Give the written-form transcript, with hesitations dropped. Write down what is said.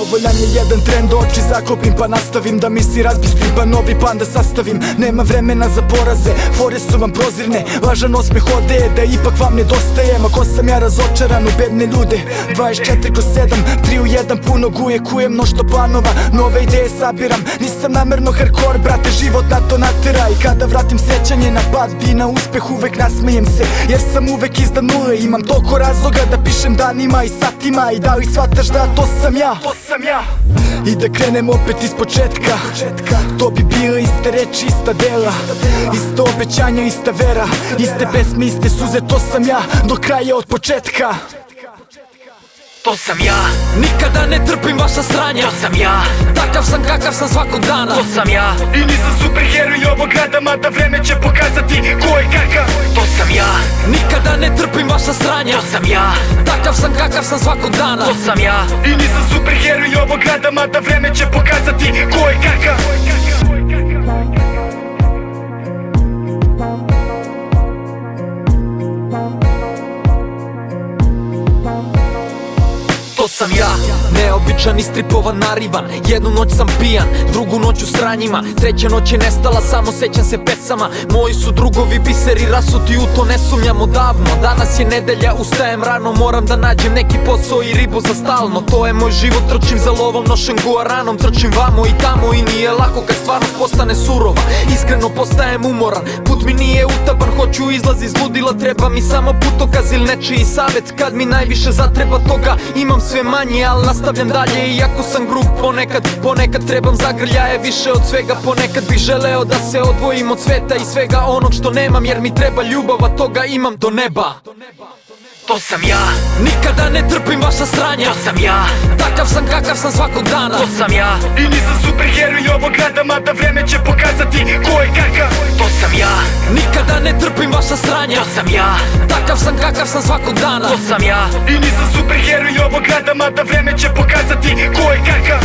Dovoljan je jedan tren da oči zaklopim pa nastavim, da misli razbistrim pa novi plan da sastavim. Nema vremena za poraze, fore su vam prozirne, lažan osmeh ode da ipak vam nedostajem. Ako sam ja razočaran u bedne ljude, 24/7, 3 u 1 puno guje, kujem mnošto planova, nove ideje sabiram. Nisam namerno hardcore, brate, život na to natera. I kada vratim sećanje na pad i na uspeh uvek nasmejem se, jer sam uvek iznad nule. Imam toliko razloga da pišem danima i satima. I da li shvataš da to sam ja? I da krenem opet iz početka, to bi bile iste reči, ista dela, ista obećanja, ista vera, iste pesme, iste suze. To sam ja do kraja od početka. To sam ja. Nikada ne trpim vaša sranja. To sam ja. Takav sam kakav sam svakog dana. To sam ja. I nisam superheroj ovog grada, mada vreme će pokazati ko je kakav. To sam ja. Nikada ne trpim vaša sranja. To sam ja. Takav sam kakav sam svakog dana. To sam ja. I nisam superheroj ovog grada, mada vreme će pokazati ko je kakav. To sam ja, neobičan, istripovan, narivan. Jednu noć sam pijan, drugu noć u sranjima, treća noć je nestala, samo sećam se pesama. Moji su drugovi biseri rasuti, u to ne sumnjam odavno. Danas je nedelja, ustajem rano, moram da nađem neki posao i ribu za stalno. To je moj život, trčim za lovom, nošem guaranom, trčim vamo i tamo i nije lako kad stvarnost postane surova. Iskreno postajem umoran, put mi nije utaban, hoću izlaz iz ludila, treba mi samo putokaz ili nečiji savjet. Kad mi najviše zatreba toga, imam sve manje, al nastavljam dalje. Iako sam grub ponekad trebam zagrljaje više od svega. Ponekad bih želeo da se odvojim od sveta i svega onog što nemam, jer mi treba ljubav, a toga imam do neba. To sam ja. Nikada ne trpim vaša sranja. To sam ja. Takav sam kakav sam svakog dana. To sam ja. I nisam superheroj ovog grada, mada vreme će pokazati ko je kakav. To sam ja. Nikada ne trpim vaša sranja. To sam ja. Takav sam kakav sam svakog dana. To sam ja. I nisam superheroj ovog grada, mada vreme će pokazati ko je kakav.